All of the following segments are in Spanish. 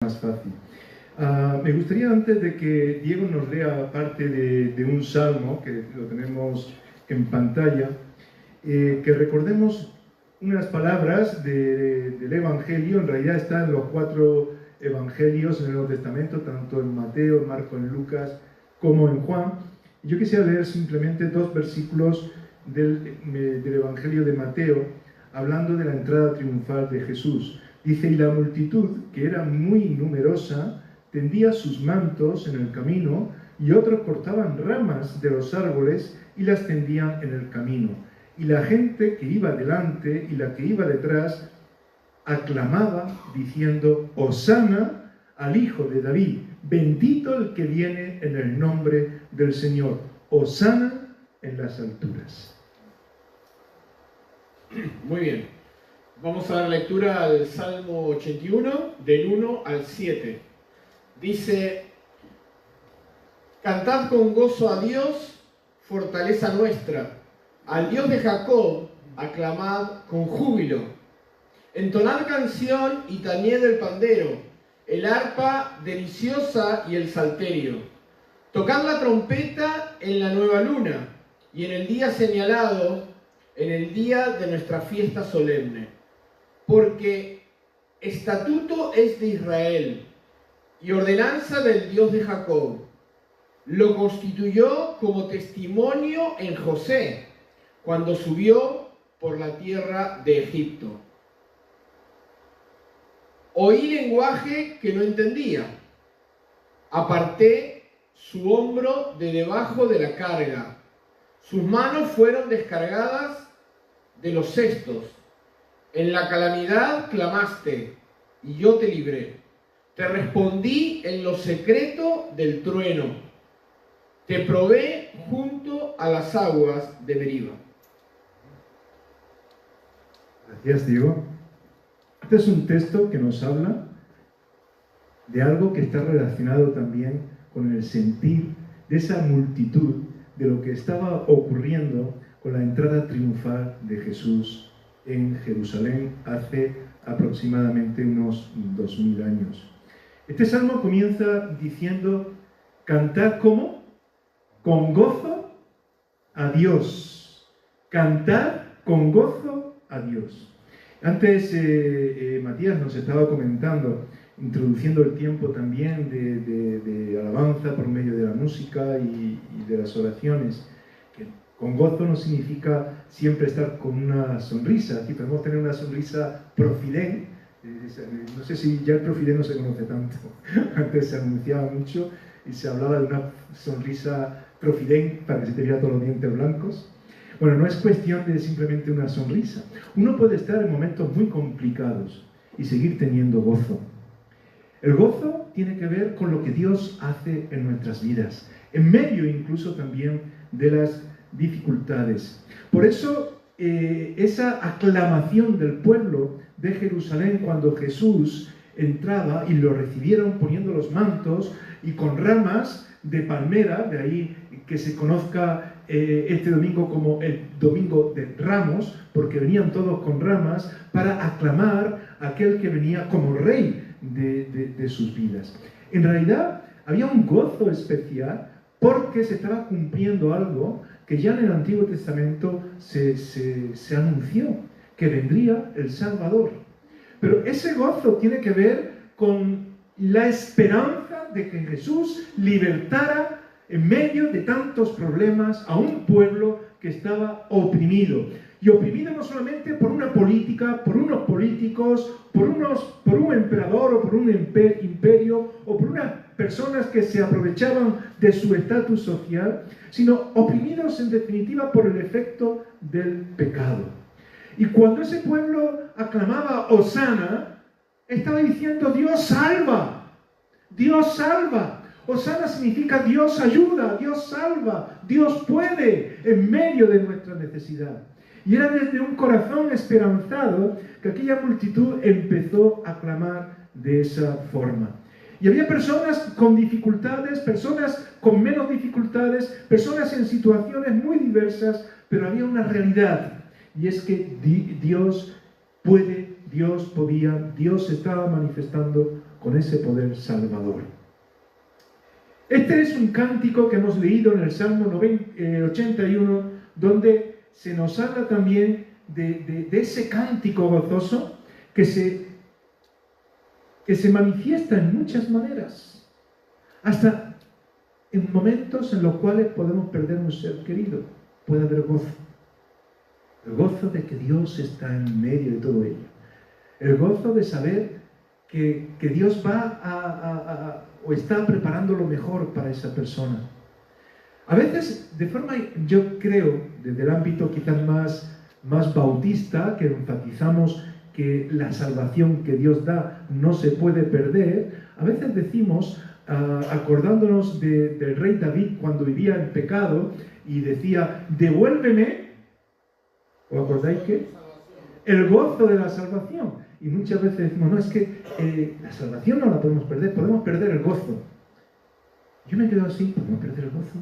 más fácil. Me gustaría, antes de que Diego nos lea parte de un salmo, que lo tenemos en pantalla, que recordemos unas palabras del Evangelio. En realidad están en los 4 Evangelios en el Nuevo Testamento, tanto en Mateo, en Marcos, en Lucas, como en Juan. Yo quisiera leer simplemente 2 versículos del Evangelio de Mateo, hablando de la entrada triunfal de Jesús. Dice: y la multitud, que era muy numerosa, tendía sus mantos en el camino, y otros cortaban ramas de los árboles y las tendían en el camino. Y la gente que iba delante y la que iba detrás aclamaba diciendo: Hosana al Hijo de David, bendito el que viene en el nombre del Señor, Hosana en las alturas. Muy bien, vamos a dar lectura al Salmo 81, del 1 al 7. Dice: cantad con gozo a Dios, fortaleza nuestra, al Dios de Jacob aclamad con júbilo. Entonad canción y tañed el pandero, el arpa deliciosa y el salterio. Tocad la trompeta en la nueva luna y en el día señalado, en el día de nuestra fiesta solemne. Porque estatuto es de Israel y ordenanza del Dios de Jacob. Lo constituyó como testimonio en José, cuando subió por la tierra de Egipto. Oí lenguaje que no entendía. Aparté su hombro de debajo de la carga. Sus manos fueron descargadas de los cestos. En la calamidad clamaste, y yo te libré. Te respondí en lo secreto del trueno. Te probé junto a las aguas de Meriba. Gracias, Diego. Este es un texto que nos habla de algo que está relacionado también con el sentir de esa multitud, de lo que estaba ocurriendo con la entrada triunfal de Jesús en Jerusalén hace aproximadamente unos 2000 años. Este salmo comienza diciendo: cantad ¿cómo? Con gozo a Dios. Cantad con gozo a Dios. Antes Matías nos estaba comentando, introduciendo el tiempo también de alabanza por medio de la música y de las oraciones, que con gozo no significa siempre estar con una sonrisa. Aquí podemos tener una sonrisa profidén. No sé si ya el profidén no se conoce tanto. Antes se anunciaba mucho y se hablaba de una sonrisa profidén para que se te vieran todos los dientes blancos. Bueno, no es cuestión de simplemente una sonrisa. Uno puede estar en momentos muy complicados y seguir teniendo gozo. El gozo tiene que ver con lo que Dios hace en nuestras vidas, en medio incluso también de las dificultades. Por eso, esa aclamación del pueblo de Jerusalén cuando Jesús entraba y lo recibieron poniendo los mantos y con ramas de palmera, de ahí que se conozca este domingo como el Domingo de Ramos, porque venían todos con ramas para aclamar a aquel que venía como rey de sus vidas. En realidad había un gozo especial porque se estaba cumpliendo algo que ya en el Antiguo Testamento se anunció, que vendría el Salvador. Pero ese gozo tiene que ver con la esperanza de que Jesús libertara en medio de tantos problemas a un pueblo que estaba oprimido. Y oprimido no solamente por una política, por unos políticos, por un emperador o por un imperio, o por unas personas que se aprovechaban de su estatus social, sino oprimidos en definitiva por el efecto del pecado. Y cuando ese pueblo aclamaba Hosana, estaba diciendo: Dios salva, Dios salva. Hosana significa Dios ayuda, Dios salva, Dios puede en medio de nuestra necesidad. Y era desde un corazón esperanzado que aquella multitud empezó a clamar de esa forma. Y había personas con dificultades, personas con menos dificultades, personas en situaciones muy diversas, pero había una realidad, y es que Dios puede, Dios podía, Dios estaba manifestando con ese poder salvador. Este es un cántico que hemos leído en el Salmo 81, donde se nos habla también de ese cántico gozoso que se manifiesta en muchas maneras, hasta en momentos en los cuales podemos perder un ser querido. Puede haber gozo. El gozo de que Dios está en medio de todo ello. El gozo de saber que Dios va o está preparando lo mejor para esa persona. A veces, de forma, yo creo, desde el ámbito quizás más bautista, que enfatizamos que la salvación que Dios da no se puede perder, a veces decimos, acordándonos del rey David cuando vivía en pecado y decía, devuélveme, ¿os acordáis qué? El gozo de la salvación. Y muchas veces decimos, no, es que la salvación no la podemos perder el gozo. Yo me quedo así, ¿podemos perder el gozo?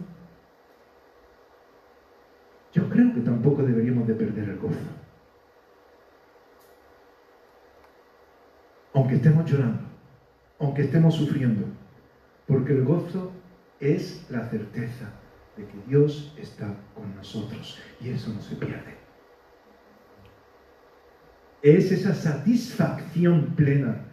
Yo creo que tampoco deberíamos de perder el gozo. Aunque estemos llorando, aunque estemos sufriendo, porque el gozo es la certeza de que Dios está con nosotros y eso no se pierde. Es esa satisfacción plena.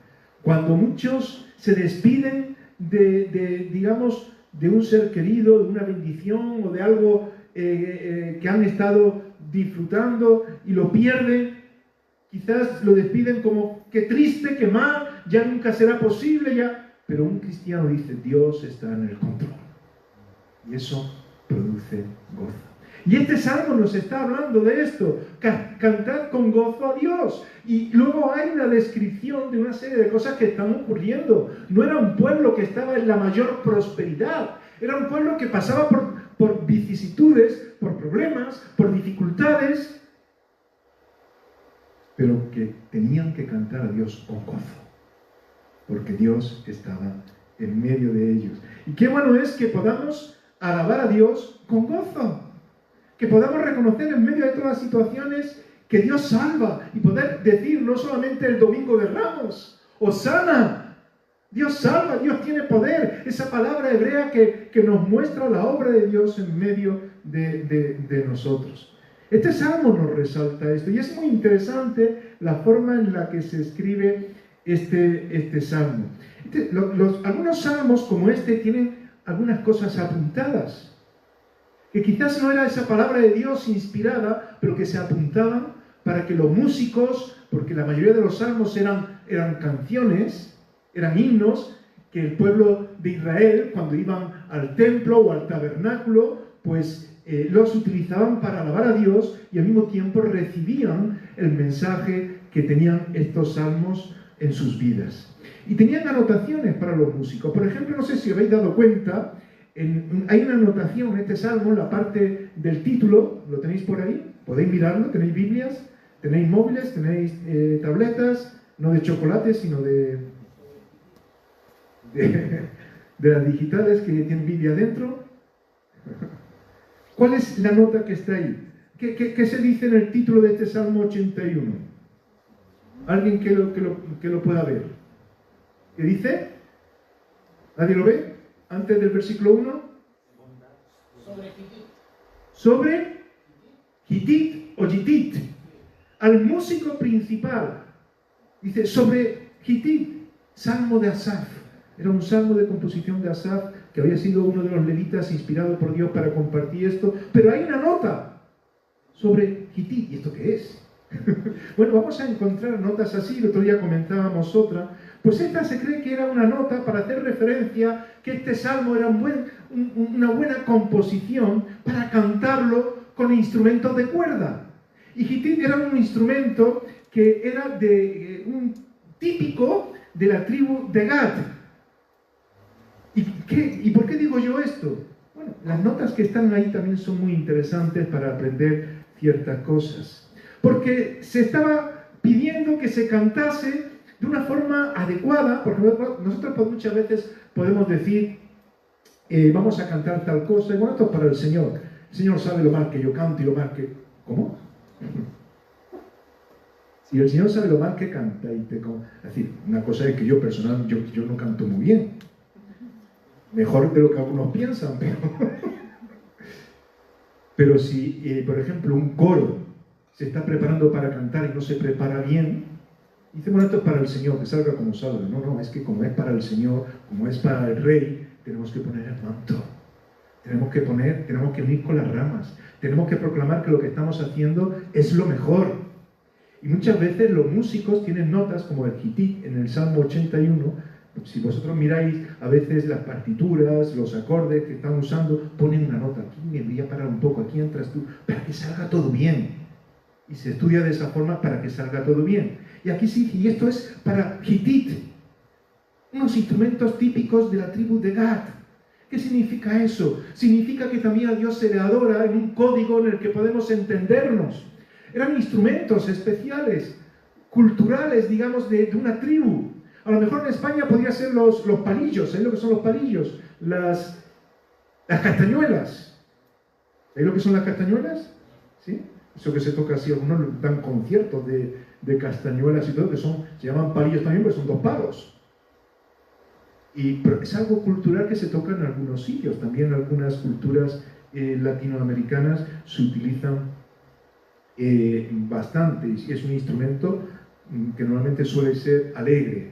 Cuando muchos se despiden digamos, de un ser querido, de una bendición o de algo que han estado disfrutando y lo pierden, quizás lo despiden como qué triste, qué mal, ya nunca será posible, ya. Pero un cristiano dice, Dios está en el control. Y eso produce gozo. Y este salmo nos está hablando de esto, cantar con gozo a Dios. Y luego hay una descripción de una serie de cosas que están ocurriendo. No era un pueblo que estaba en la mayor prosperidad, era un pueblo que pasaba por vicisitudes, por problemas, por dificultades, pero que tenían que cantar a Dios con gozo, porque Dios estaba en medio de ellos. Y qué bueno es que podamos alabar a Dios con gozo, que podamos reconocer en medio de todas las situaciones que Dios salva y poder decir no solamente el Domingo de Ramos, Hosana, Dios salva, Dios tiene poder, esa palabra hebrea que nos muestra la obra de Dios en medio de nosotros. Este salmo nos resalta esto y es muy interesante la forma en la que se escribe este salmo. Algunos salmos como este tienen algunas cosas apuntadas, que quizás no era esa palabra de Dios inspirada, pero que se apuntaban para que los músicos, porque la mayoría de los salmos eran canciones, eran himnos, que el pueblo de Israel, cuando iban al templo o al tabernáculo, pues los utilizaban para alabar a Dios y al mismo tiempo recibían el mensaje que tenían estos salmos en sus vidas. Y tenían anotaciones para los músicos. Por ejemplo, no sé si habéis dado cuenta, hay una anotación en este salmo, en la parte del título, ¿lo tenéis por ahí? Podéis mirarlo, tenéis Biblias, tenéis móviles, tenéis tabletas, no de chocolate, sino de las digitales que tienen Biblia dentro. ¿Cuál es la nota que está ahí? ¿Qué se dice en el título de este Salmo 81? ¿Alguien que lo pueda ver? ¿Qué dice? ¿Nadie lo ve? Antes del versículo 1. Sobre Gitit o Gitit. Al músico principal. Dice, sobre Gitit, Salmo de Asaf. Era un salmo de composición de Asaf, que había sido uno de los levitas inspirado por Dios para compartir esto. Pero hay una nota sobre Gitit. ¿Y esto qué es? Bueno, vamos a encontrar notas así. El otro día comentábamos otra. Pues esta se cree que era una nota para hacer referencia que este salmo era una buena composición para cantarlo con instrumentos de cuerda. Y Gitit era un instrumento que era un típico de la tribu de Gad. ¿Y por qué digo yo esto? Bueno, las notas que están ahí también son muy interesantes para aprender ciertas cosas. Porque se estaba pidiendo que se cantase de una forma adecuada, porque nosotros muchas veces podemos decir, vamos a cantar tal cosa, y bueno, esto es para el Señor. El Señor sabe lo mal que yo canto y lo mal que... ¿Cómo? Y el Señor sabe lo mal que canta. Es decir, una cosa es que yo personalmente, yo no canto muy bien. Mejor de lo que algunos piensan, pero si, por ejemplo, un coro se está preparando para cantar y no se prepara bien, dice, bueno, esto es para el Señor, que salga como salga. No, es que como es para el Señor, como es para el Rey, tenemos que poner el manto. Tenemos que unir con las ramas. Tenemos que proclamar que lo que estamos haciendo es lo mejor. Y muchas veces los músicos tienen notas como el Hitit en el Salmo 81. Si vosotros miráis a veces las partituras, los acordes que están usando, ponen una nota. Aquí me voy a parar un poco, aquí entras tú, para que salga todo bien. Y se estudia de esa forma para que salga todo bien. Y aquí sí, y esto es para Hitit, unos instrumentos típicos de la tribu de Gad. ¿Qué significa eso? Significa que también a Dios se le adora en un código en el que podemos entendernos. Eran instrumentos especiales, culturales, digamos, de una tribu. A lo mejor en España podría ser los palillos. ¿Sabéis lo que son los palillos? Las castañuelas. ¿Sabéis lo que son las castañuelas? ¿Sí? Eso que se toca así, algunos dan conciertos de castañuelas y todo, que se llaman palillos también, porque son 2 palos. Pero es algo cultural que se toca en algunos sitios. También en algunas culturas latinoamericanas se utilizan bastante. Y es un instrumento que normalmente suele ser alegre.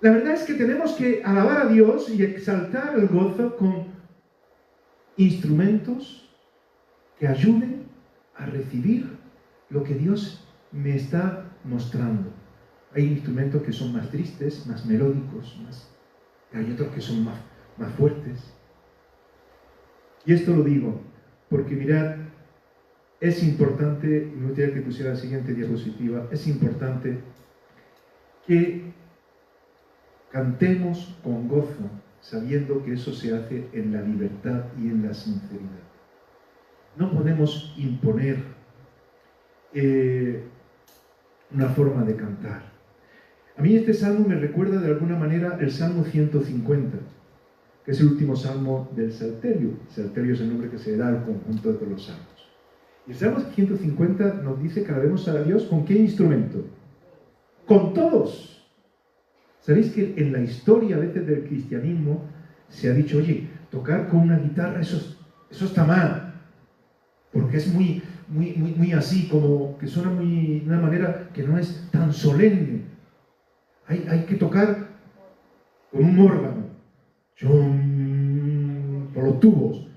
La verdad es que tenemos que alabar a Dios y exaltar el gozo con instrumentos que ayuden a recibir lo que Dios me está mostrando. Hay instrumentos que son más tristes, más melódicos, hay otros que son más fuertes. Y esto lo digo porque mirad, es importante, me gustaría que pusiera la siguiente diapositiva, es importante que cantemos con gozo, sabiendo que eso se hace en la libertad y en la sinceridad. No podemos imponer una forma de cantar. A mí este salmo me recuerda de alguna manera el Salmo 150, que es el último salmo del Salterio. El Salterio es el nombre que se le da al conjunto de todos los salmos. Y el Salmo 150 nos dice que alabemos a Dios ¿con qué instrumento? Con todos. ¿Sabéis que en la historia a veces del cristianismo se ha dicho, oye, tocar con una guitarra, eso está mal, porque es muy así, como que suena de una manera que no es tan solemne. Hay que tocar con un órgano, por los tubos.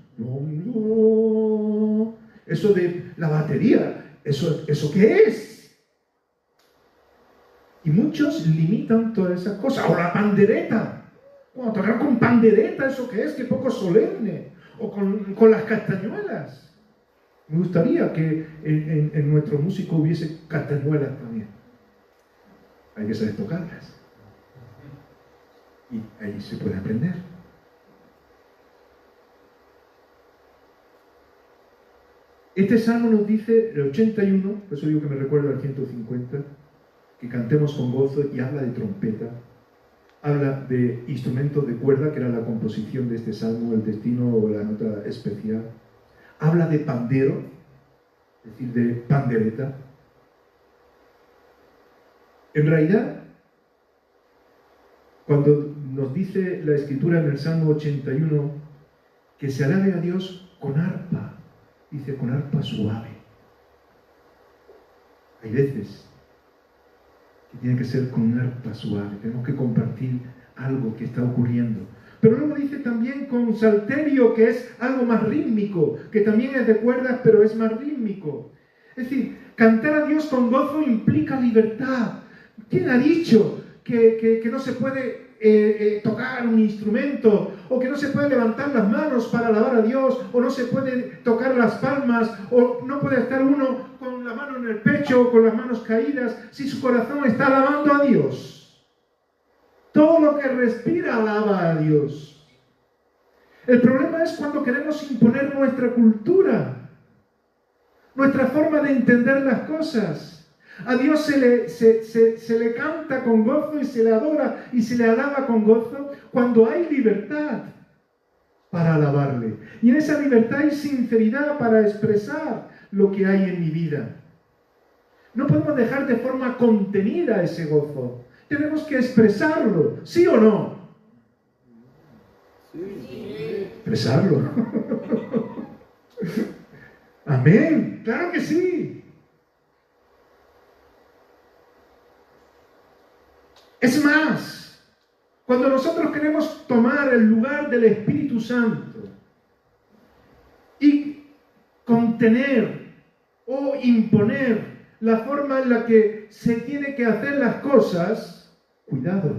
Eso de la batería, ¿eso qué es? Y muchos limitan todas esas cosas. O la pandereta. Bueno, tocar con pandereta, ¿eso qué es? Que poco solemne. O con las castañuelas. Me gustaría que en nuestro músico hubiese castañuelas también. Hay que saber tocarlas. Y ahí se puede aprender. Este salmo nos dice, el 81, por eso digo que me recuerda al 150, que cantemos con gozo, y habla de trompeta, habla de instrumento de cuerda, que era la composición de este salmo, el destino o la nota especial, habla de pandero, es decir, de pandereta. En realidad, cuando nos dice la Escritura en el Salmo 81 que se alabe a Dios con arpa, dice con arpa suave. Hay veces que tiene que ser con un arpa suave, tenemos que compartir algo que está ocurriendo. Pero luego dice también con salterio, que es algo más rítmico, que también es de cuerdas, pero es más rítmico. Es decir, cantar a Dios con gozo implica libertad. ¿Quién ha dicho que no se puede tocar un instrumento, o que no se puede levantar las manos para alabar a Dios, o no se puede tocar las palmas, o no puede estar uno con la mano en el pecho o con las manos caídas si su corazón está alabando a Dios? Todo lo que respira alaba a Dios. El problema es cuando queremos imponer nuestra cultura, nuestra forma de entender las cosas. A Dios se le canta con gozo y se le adora y se le alaba con gozo cuando hay libertad para alabarle. Y en esa libertad hay sinceridad para expresar lo que hay en mi vida. No podemos dejar de forma contenida ese gozo. Tenemos que expresarlo, ¿sí o no? Sí. Expresarlo. Amén, claro que sí. Es más, cuando nosotros queremos tomar el lugar del Espíritu Santo y contener o imponer la forma en la que se tiene que hacer las cosas, cuidado,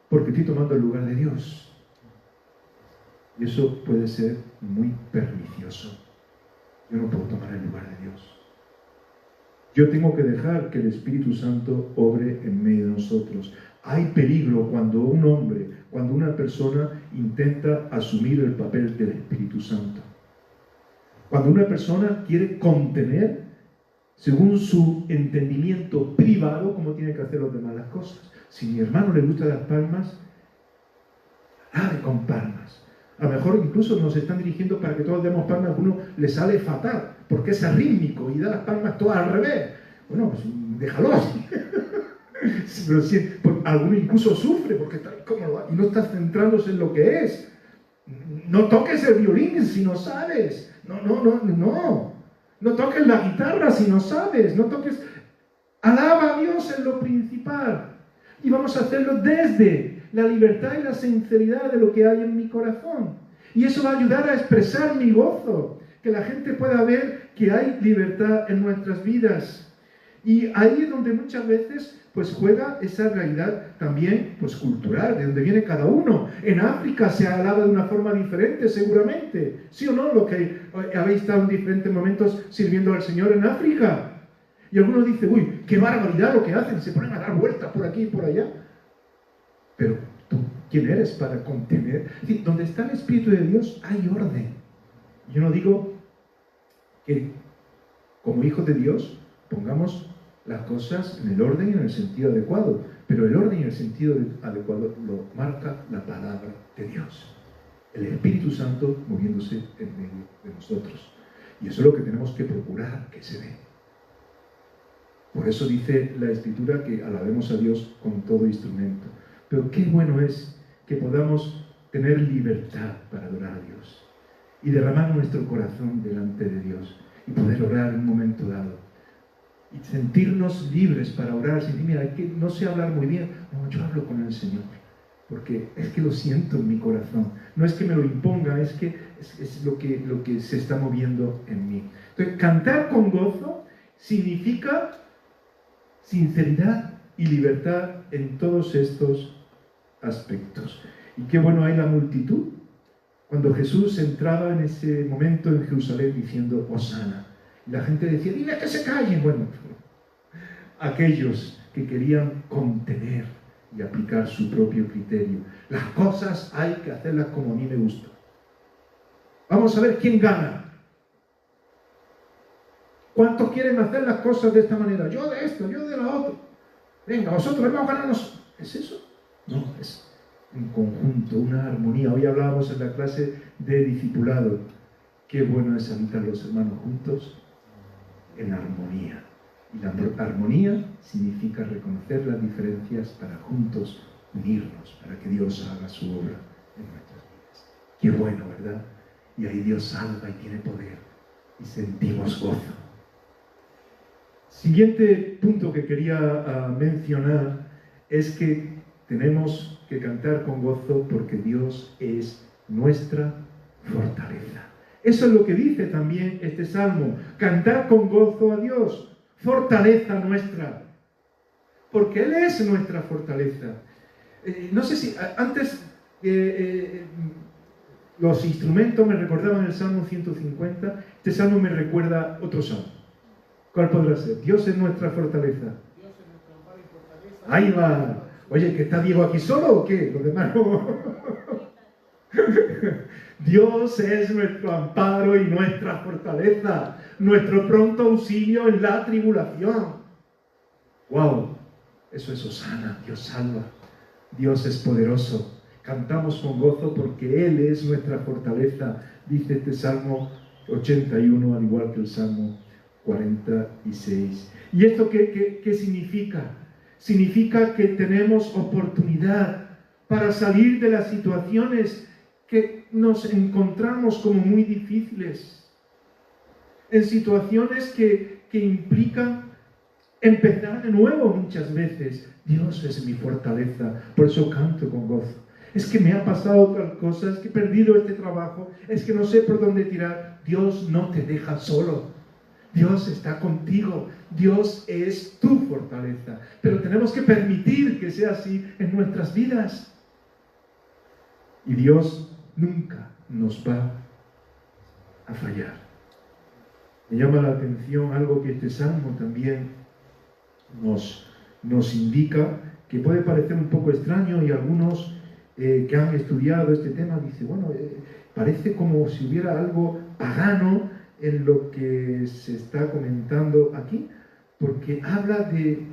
porque estoy tomando el lugar de Dios. Y eso puede ser muy pernicioso. Yo no puedo tomar el lugar de Dios. Yo tengo que dejar que el Espíritu Santo obre en medio de nosotros. Hay peligro cuando un hombre, cuando una persona intenta asumir el papel del Espíritu Santo. Cuando una persona quiere contener, según su entendimiento privado, cómo tiene que hacer los demás las cosas. Si mi hermano le gustan las palmas, alabe con palmas. A lo mejor incluso nos están dirigiendo para que todos demos palmas, a alguno le sale fatal, porque es arrítmico y da las palmas todas al revés. Bueno, pues déjalo así. Pero si, alguno incluso sufre porque está incómodo y no está centrándose en lo que es. No toques el violín si no sabes. No toques la guitarra si no sabes. No toques. Alaba a Dios en lo principal. Y vamos a hacerlo desde la libertad y la sinceridad de lo que hay en mi corazón. Y eso va a ayudar a expresar mi gozo. Que la gente pueda ver que hay libertad en nuestras vidas. Y ahí es donde muchas veces pues juega esa realidad también pues cultural, de donde viene cada uno. En África se alaba de una forma diferente, seguramente. ¿Sí o no? Lo que habéis estado en diferentes momentos sirviendo al Señor en África. Y algunos dicen, uy, qué barbaridad lo que hacen, se ponen a dar vueltas por aquí y por allá. Pero tú, ¿quién eres para contener? Es decir, donde está el Espíritu de Dios hay orden. Yo no digo que como hijos de Dios pongamos las cosas en el orden y en el sentido adecuado, pero el orden y el sentido adecuado lo marca la palabra de Dios. El Espíritu Santo moviéndose en medio de nosotros. Y eso es lo que tenemos que procurar que se dé. Por eso dice la Escritura que alabemos a Dios con todo instrumento. Pero qué bueno es que podamos tener libertad para adorar a Dios y derramar nuestro corazón delante de Dios y poder orar en un momento dado. Y sentirnos libres para orar, sin decir, mira, es que no sé hablar muy bien. No, yo hablo con el Señor, porque es que lo siento en mi corazón. No es que me lo imponga, es que es lo que se está moviendo en mí. Entonces, cantar con gozo significa sinceridad y libertad en todos estos aspectos. Y qué bueno hay la multitud, cuando Jesús entraba en ese momento en Jerusalén diciendo, Hosana. La gente decía, dile que se callen. Bueno, aquellos que querían contener y aplicar su propio criterio. Las cosas hay que hacerlas como a mí me gusta. Vamos a ver quién gana. ¿Cuántos quieren hacer las cosas de esta manera? Yo de esto, yo de la otra. Venga, vosotros vamos a ganarnos. ¿Es eso? No, es un conjunto, una armonía. Hoy hablábamos en la clase de discipulado. Qué bueno es habitar los hermanos juntos en armonía. Y la armonía significa reconocer las diferencias para juntos unirnos, para que Dios haga su obra en nuestras vidas. Qué bueno, ¿verdad? Y ahí Dios salva y tiene poder. Y sentimos gozo. Siguiente punto que quería mencionar es que tenemos que cantar con gozo porque Dios es nuestra fortaleza. Eso es lo que dice también este salmo. Cantar con gozo a Dios, fortaleza nuestra. Porque Él es nuestra fortaleza. No sé si antes los instrumentos me recordaban el Salmo 150. Este salmo me recuerda otro salmo. ¿Cuál podrá ser? Dios es nuestra fortaleza. Dios es nuestra amparo y fortaleza. Ahí va. Oye, ¿que está Diego aquí solo o qué? Los demás no. Dios es nuestro amparo y nuestra fortaleza, nuestro pronto auxilio en la tribulación. ¡Wow! Eso es Hosana, Dios salva, Dios es poderoso. Cantamos con gozo porque Él es nuestra fortaleza, dice este Salmo 81, al igual que el Salmo 46. ¿Y esto qué significa? Significa que tenemos oportunidad para salir de las situaciones que nos encontramos como muy difíciles, en situaciones que implican empezar de nuevo muchas veces. Dios es mi fortaleza, por eso canto con gozo. Es que me ha pasado tal cosa, es que he perdido este trabajo, es que no sé por dónde tirar. Dios no te deja solo. Dios está contigo. Dios es tu fortaleza. Pero tenemos que permitir que sea así en nuestras vidas. Y Dios nunca nos va a fallar. Me llama la atención algo que este salmo también nos indica, que puede parecer un poco extraño, y algunos que han estudiado este tema dicen, bueno, parece como si hubiera algo pagano en lo que se está comentando aquí, porque habla de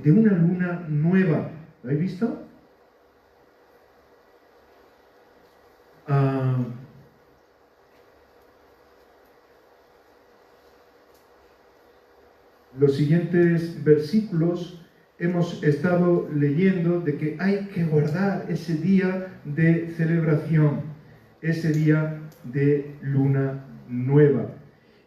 una luna nueva. ¿Lo habéis visto? Los siguientes versículos hemos estado leyendo de que hay que guardar ese día de celebración, ese día de luna nueva.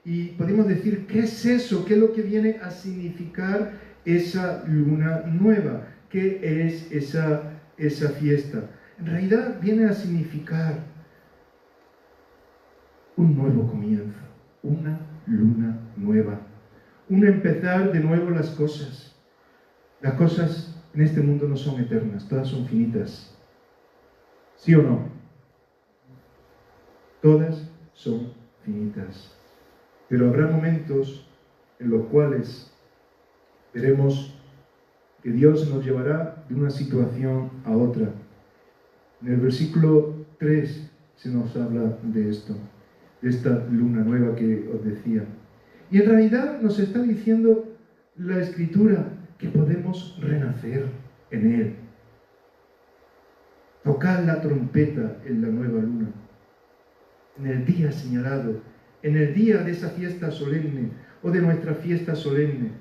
Y podemos decir, ¿qué es eso? ¿Qué es lo que viene a significar esa luna nueva? ¿Qué es esa fiesta? En realidad viene a significar un nuevo comienzo, una luna nueva, un empezar de nuevo las cosas. Las cosas en este mundo no son eternas, todas son finitas. ¿Sí o no? Todas son finitas. Pero habrá momentos en los cuales veremos que Dios nos llevará de una situación a otra. En el versículo 3 se nos habla de esto, de esta luna nueva que os decía. Y en realidad nos está diciendo la Escritura que podemos renacer en Él. Tocar la trompeta en la nueva luna, en el día señalado, en el día de esa fiesta solemne o de nuestra fiesta solemne.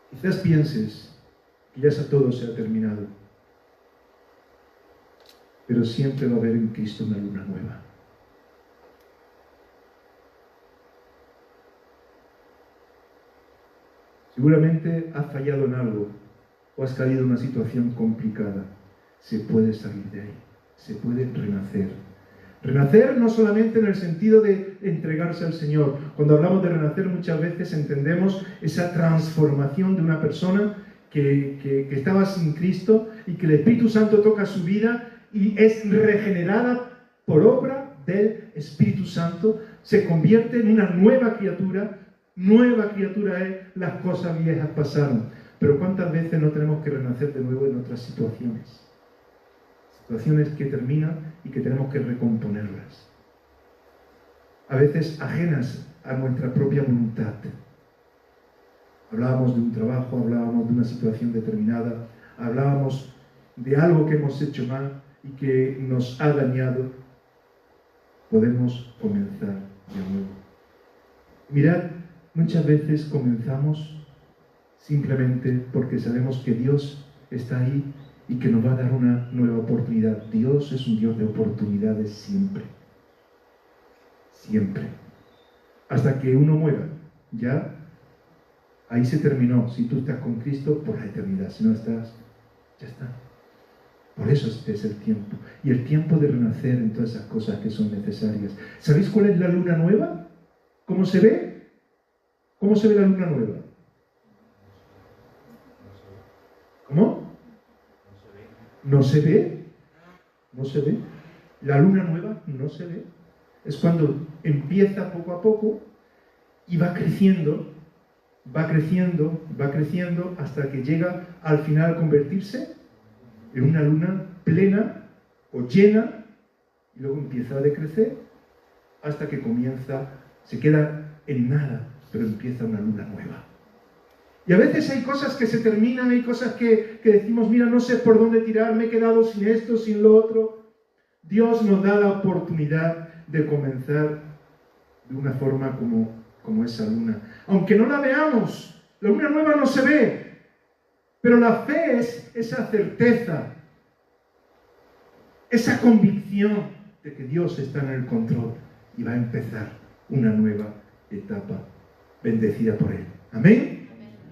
Quizás pienses que ya todo se ha terminado, pero siempre va a haber en Cristo una luna nueva. Seguramente has fallado en algo o has caído en una situación complicada. Se puede salir de ahí, se puede renacer. Renacer no solamente en el sentido de entregarse al Señor. Cuando hablamos de renacer muchas veces entendemos esa transformación de una persona que estaba sin Cristo y que el Espíritu Santo toca su vida y es regenerada por obra del Espíritu Santo, se convierte en una nueva criatura. Nueva criatura es, las cosas viejas pasaron. Pero ¿cuántas veces no tenemos que renacer de nuevo en otras situaciones? Situaciones que terminan y que tenemos que recomponerlas. A veces ajenas a nuestra propia voluntad. Hablábamos de un trabajo, hablábamos de una situación determinada, hablábamos de algo que hemos hecho mal y que nos ha dañado. Podemos comenzar de nuevo. Mirad, muchas veces comenzamos simplemente porque sabemos que Dios está ahí y que nos va a dar una nueva oportunidad. Dios es un Dios de oportunidades siempre. Siempre. Hasta que uno muera. Ya, ahí se terminó. Si tú estás con Cristo, por la eternidad. Si no estás, ya está. Por eso este es el tiempo. Y el tiempo de renacer en todas esas cosas que son necesarias. ¿Sabéis cuál es la luna nueva? ¿Cómo se ve? ¿Cómo se ve la luna nueva? ¿Cómo? No se ve. No se ve. La luna nueva no se ve. Es cuando empieza poco a poco y va creciendo, va creciendo, va creciendo hasta que llega al final a convertirse en una luna plena o llena y luego empieza a decrecer hasta que comienza, se queda en nada, pero empieza una luna nueva. Y a veces hay cosas que se terminan, hay cosas que decimos, mira, no sé por dónde tirar, me he quedado sin esto, sin lo otro. Dios nos da la oportunidad de comenzar de una forma como esa luna. Aunque no la veamos, la luna nueva no se ve, pero la fe es esa certeza, esa convicción de que Dios está en el control y va a empezar una nueva etapa bendecida por Él. ¿Amén?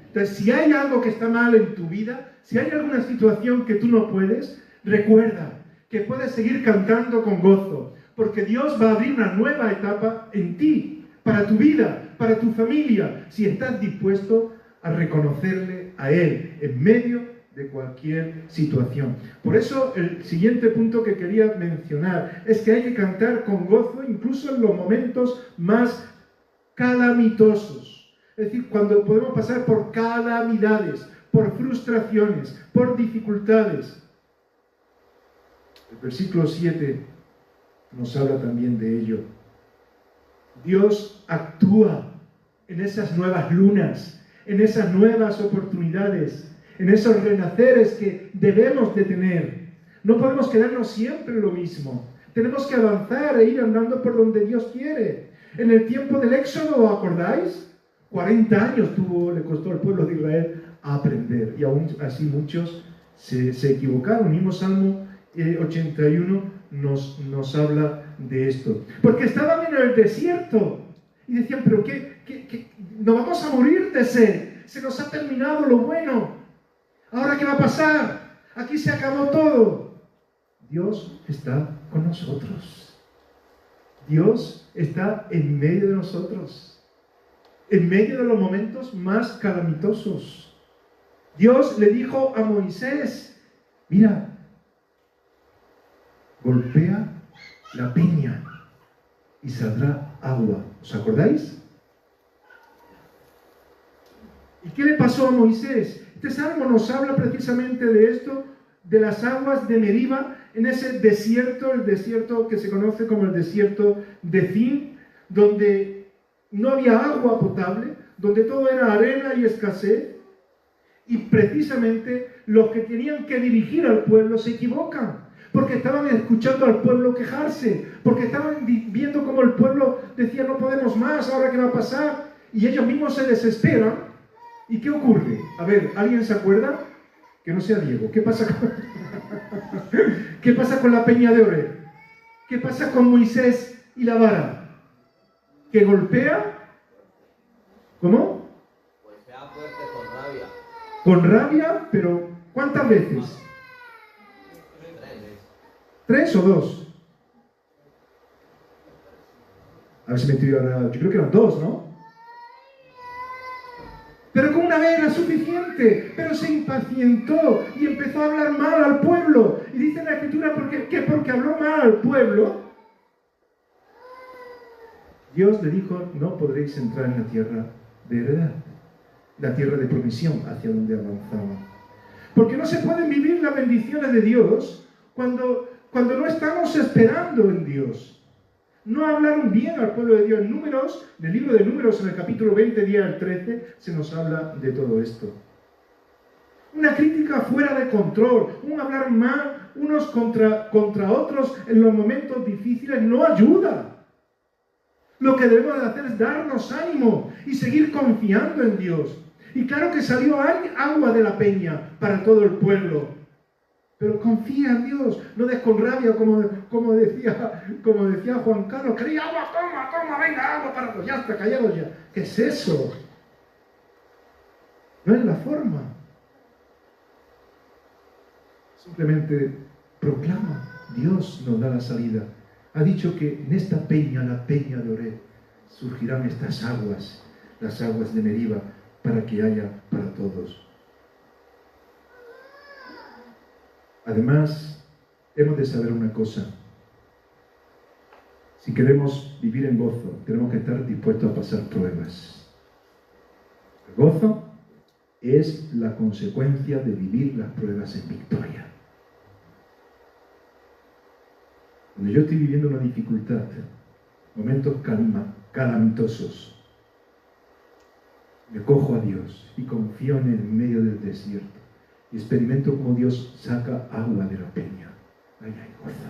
Entonces, si hay algo que está mal en tu vida, si hay alguna situación que tú no puedes, recuerda que puedes seguir cantando con gozo, porque Dios va a abrir una nueva etapa en ti, para tu vida, para tu familia, si estás dispuesto a reconocerle a Él en medio de cualquier situación. Por eso el siguiente punto que quería mencionar es que hay que cantar con gozo incluso en los momentos más calamitosos. Es decir, cuando podemos pasar por calamidades, por frustraciones, por dificultades. El versículo 7 nos habla también de ello. Dios actúa en esas nuevas lunas, en esas nuevas oportunidades, en esos renaceres que debemos de tener. No podemos quedarnos siempre en lo mismo. Tenemos que avanzar e ir andando por donde Dios quiere. En el tiempo del Éxodo, ¿os acordáis? 40 años le costó al pueblo de Israel aprender. Y aún así muchos se equivocaron. Mismo Salmo 81 nos habla de esto. Porque estaban en el desierto. Y decían, pero ¿qué? Nos vamos a morir de sed. Se nos ha terminado lo bueno. ¿Ahora qué va a pasar? Aquí se acabó todo. Dios está con nosotros. Dios está en medio de nosotros. En medio de los momentos más calamitosos. Dios le dijo a Moisés, mira, golpea la peña y saldrá agua. ¿Os acordáis? ¿Y qué le pasó a Moisés? Este salmo nos habla precisamente de esto, de las aguas de Meriba, en ese desierto, el desierto que se conoce como el desierto de Zin, donde no había agua potable, donde todo era arena y escasez, y precisamente los que tenían que dirigir al pueblo se equivocan, porque estaban escuchando al pueblo quejarse, porque estaban viendo cómo el pueblo decía, no podemos más, ¿ahora qué va a pasar? Y ellos mismos se desesperan. ¿Y qué ocurre? A ver, ¿alguien se acuerda? Que no sea Diego. ¿Qué pasa con la peña de Oreb? ¿Qué pasa con Moisés y la vara? ¿Que golpea? ¿Cómo? Golpea fuerte con rabia. Con rabia, pero ¿cuántas veces? 3 o 2. A ver si me estoy ahora. Yo creo que eran 2, ¿no? Pero con una vez era suficiente, pero se impacientó y empezó a hablar mal al pueblo. Y dice la Escritura que porque habló mal al pueblo, Dios le dijo, no podréis entrar en la tierra de heredad, la tierra de promisión hacia donde avanzaba. Porque no se pueden vivir las bendiciones de Dios cuando no estamos esperando en Dios. No hablaron bien al pueblo de Dios. En Números, en el libro de Números, en el capítulo 20, 10 al 13, se nos habla de todo esto. Una crítica fuera de control, un hablar mal unos contra otros en los momentos difíciles no ayuda. Lo que debemos de hacer es darnos ánimo y seguir confiando en Dios. Y claro que salió agua de la peña para todo el pueblo. Pero confía en Dios, no des con rabia como decía Juan Carlos. Quería agua, toma, venga, agua para todos. Ya está, callados ya. ¿Qué es eso? No es la forma. Simplemente proclama, Dios nos da la salida. Ha dicho que en esta peña, la peña de Oreb, surgirán estas aguas, las aguas de Meriba, para que haya para todos. Además, hemos de saber una cosa. Si queremos vivir en gozo, tenemos que estar dispuestos a pasar pruebas. El gozo es la consecuencia de vivir las pruebas en victoria. Cuando yo estoy viviendo una dificultad, momentos calamitosos, me cojo a Dios y confío en Él en medio del desierto. Y experimento cómo Dios saca agua de la peña. Ahí hay gozo.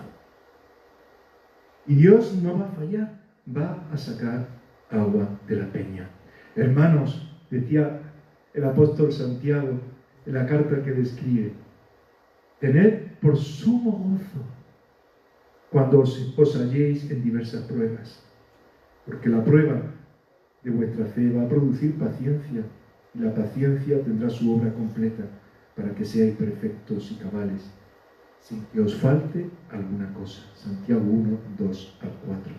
Y Dios no va a fallar, va a sacar agua de la peña. Hermanos, decía el apóstol Santiago en la carta que le escribe, tened por sumo gozo cuando os halléis en diversas pruebas, porque la prueba de vuestra fe va a producir paciencia, y la paciencia tendrá su obra completa, para que seáis perfectos y cabales, sin que os falte alguna cosa. Santiago 1, 2 al 4.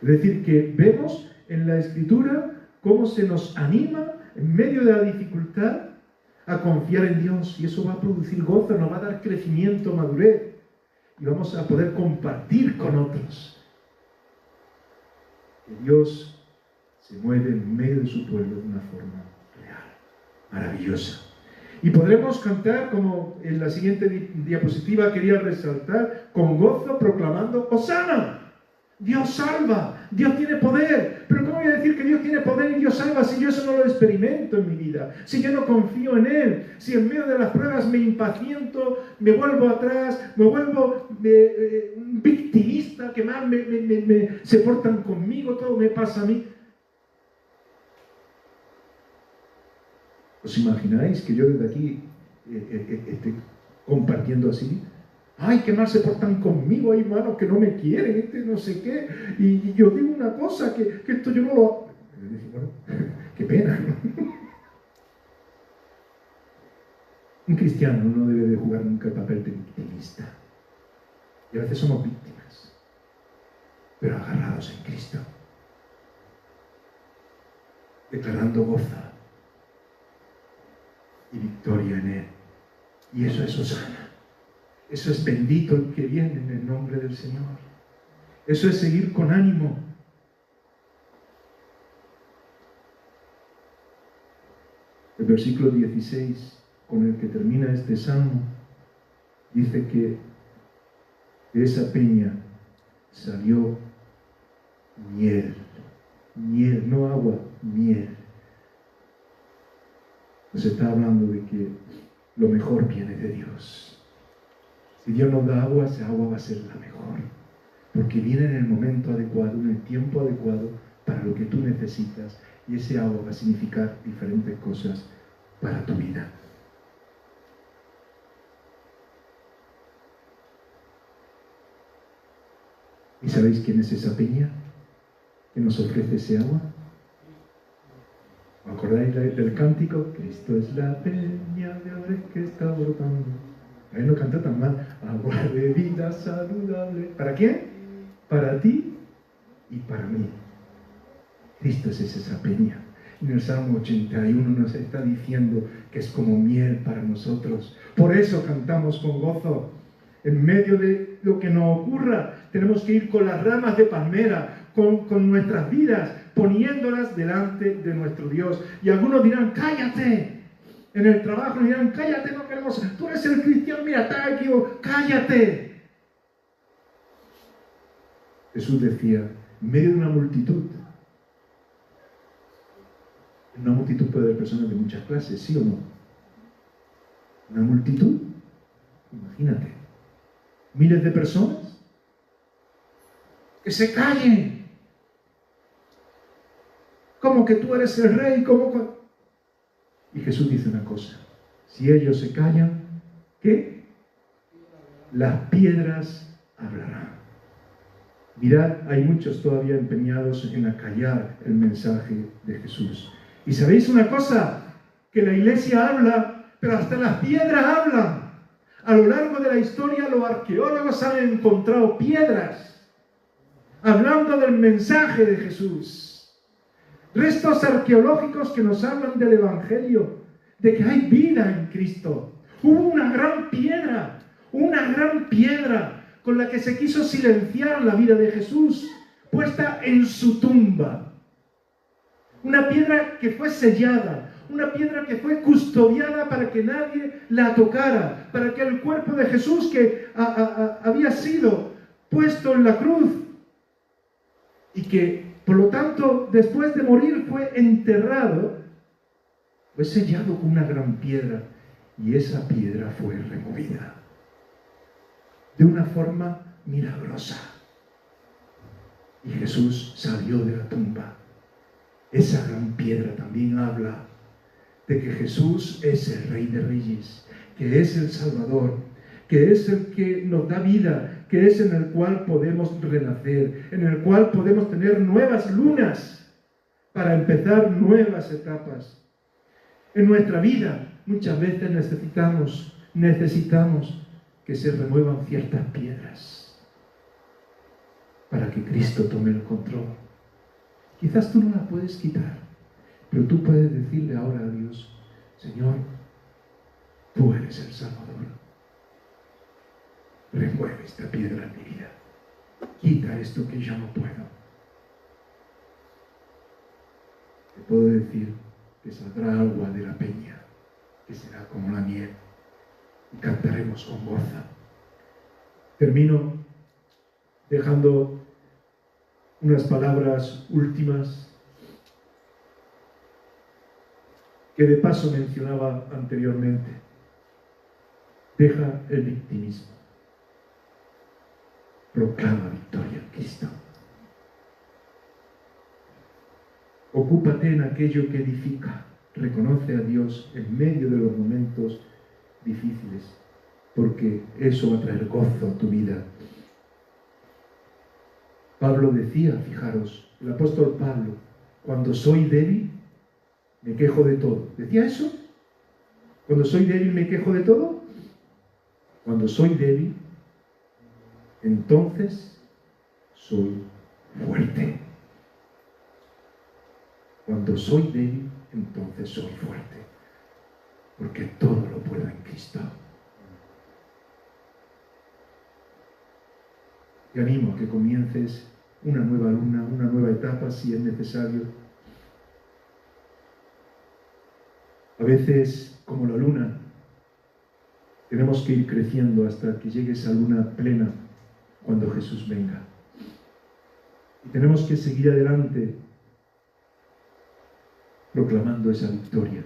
Es decir, que vemos en la Escritura cómo se nos anima en medio de la dificultad a confiar en Dios, y eso va a producir gozo, nos va a dar crecimiento, madurez, y vamos a poder compartir con otros. Que Dios se mueve en medio de su pueblo de una forma real, maravillosa. Y podremos cantar, como en la siguiente diapositiva quería resaltar, con gozo proclamando ¡Hosana! Dios salva, Dios tiene poder. Pero ¿cómo voy a decir que Dios tiene poder y Dios salva si yo eso no lo experimento en mi vida? Si yo no confío en Él, si en medio de las pruebas me impaciento, me vuelvo atrás, me vuelvo un victimista, que más se portan conmigo, todo me pasa a mí. ¿Os imagináis que yo desde aquí esté compartiendo así? ¡Ay, qué mal se portan conmigo! Hay hermanos que no me quieren, no sé qué. Y yo digo una cosa, que esto yo no lo hago. Bueno, qué pena. Un cristiano no debe de jugar nunca el papel de victimista. Y a veces somos víctimas, pero agarrados en Cristo, declarando goza y victoria en Él. Y eso es hosana. Eso es bendito el que viene en el nombre del Señor. Eso es seguir con ánimo. El versículo 16, con el que termina este salmo, dice que de esa peña salió miel. Miel, no agua, miel. Nos está hablando de que lo mejor viene de Dios. Si Dios nos da agua, esa agua va a ser la mejor, porque viene en el momento adecuado, en el tiempo adecuado para lo que tú necesitas, y ese agua va a significar diferentes cosas para tu vida. ¿Y sabéis quién es esa peña que nos ofrece ese agua? ¿Os acordáis del cántico? Cristo es la peña de agua que está brotando. Él no cantó tan mal. Agua de vida saludable. ¿Para quién? Para ti y para mí. Cristo es esa peña. En el Salmo 81 nos está diciendo que es como miel para nosotros. Por eso cantamos con gozo. En medio de lo que nos ocurra, tenemos que ir con las ramas de palmera, con nuestras vidas, poniéndolas delante de nuestro Dios. Y algunos dirán, cállate. En el trabajo dirán, cállate, no queremos, tú eres el cristiano, mira, está equivocado, cállate. Jesús decía, en medio de una multitud puede haber personas de muchas clases, ¿sí o no? Una multitud, imagínate, miles de personas, que se callen. ¿Cómo que tú eres el rey? ¿Cómo? Y Jesús dice una cosa, si ellos se callan, ¿qué? Las piedras hablarán. Mirad, hay muchos todavía empeñados en acallar el mensaje de Jesús. Y ¿sabéis una cosa? Que la iglesia habla, pero hasta las piedras hablan. A lo largo de la historia los arqueólogos han encontrado piedras hablando del mensaje de Jesús. Restos arqueológicos que nos hablan del Evangelio, de que hay vida en Cristo. Hubo una gran piedra con la que se quiso silenciar la vida de Jesús, puesta en su tumba. Una piedra que fue sellada, una piedra que fue custodiada para que nadie la tocara, para que el cuerpo de Jesús que había sido puesto en la cruz y que por lo tanto, después de morir fue enterrado, fue sellado con una gran piedra, y esa piedra fue removida de una forma milagrosa. Y Jesús salió de la tumba. Esa gran piedra también habla de que Jesús es el Rey de Reyes, que es el Salvador, que es el que nos da vida, que es en el cual podemos renacer, en el cual podemos tener nuevas lunas para empezar nuevas etapas. En nuestra vida muchas veces necesitamos que se remuevan ciertas piedras para que Cristo tome el control. Quizás tú no la puedes quitar, pero tú puedes decirle ahora a Dios: Señor, tú eres el Salvador. Remueve esta piedra en mi vida. Quita esto que yo no puedo. Te puedo decir que saldrá agua de la peña, que será como la miel, y cantaremos con gozo. Termino dejando unas palabras últimas que de paso mencionaba anteriormente. Deja el victimismo. Proclama victoria en Cristo. Ocúpate en aquello que edifica. Reconoce a Dios en medio de los momentos difíciles, porque eso va a traer gozo a tu vida. Pablo decía, fijaros, el apóstol Pablo: cuando soy débil, me quejo de todo. ¿Decía eso? ¿Cuando soy débil me quejo de todo? Cuando soy débil, entonces soy fuerte. Cuando soy débil, entonces soy fuerte. Porque todo lo puedo en Cristo. Te animo a que comiences una nueva luna, una nueva etapa si es necesario. A veces, como la luna, tenemos que ir creciendo hasta que llegue esa luna plena cuando Jesús venga. Y tenemos que seguir adelante proclamando esa victoria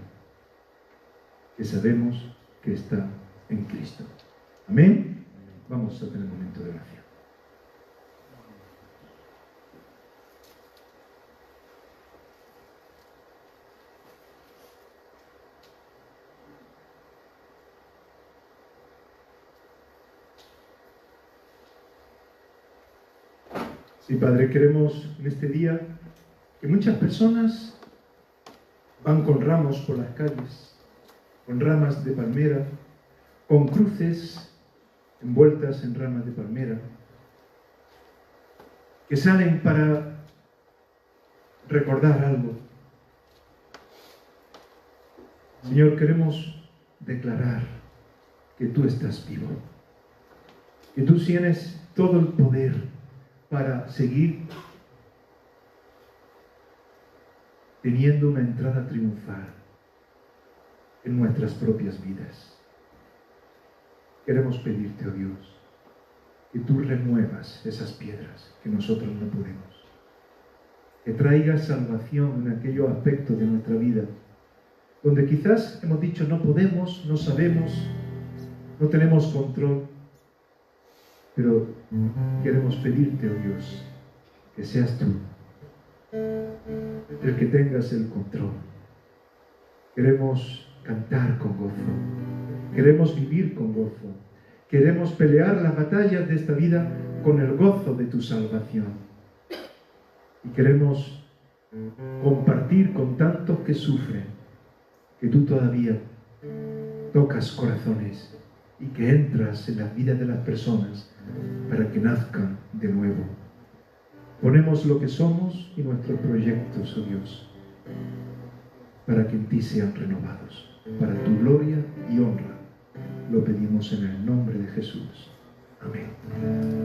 que sabemos que está en Cristo. Amén. Vamos a tener un momento de oración. Sí, Padre, queremos en este día que muchas personas van con ramos por las calles, con ramas de palmera, con cruces envueltas en ramas de palmera, que salen para recordar algo. Señor, queremos declarar que tú estás vivo, que tú tienes todo el poder para seguir teniendo una entrada triunfal en nuestras propias vidas. Queremos pedirte, oh Dios, que tú remuevas esas piedras que nosotros no podemos, que traigas salvación en aquellos aspectos de nuestra vida donde quizás hemos dicho no podemos, no sabemos, no tenemos control, pero queremos pedirte, oh Dios, que seas tú el que tengas el control. Queremos cantar con gozo, queremos vivir con gozo, queremos pelear las batallas de esta vida con el gozo de tu salvación. Y queremos compartir con tantos que sufren, que tú todavía tocas corazones y que entras en las vidas de las personas para que nazcan de nuevo. Ponemos lo que somos y nuestros proyectos, oh Dios, para que en ti sean renovados, para tu gloria y honra. Lo pedimos en el nombre de Jesús. Amén.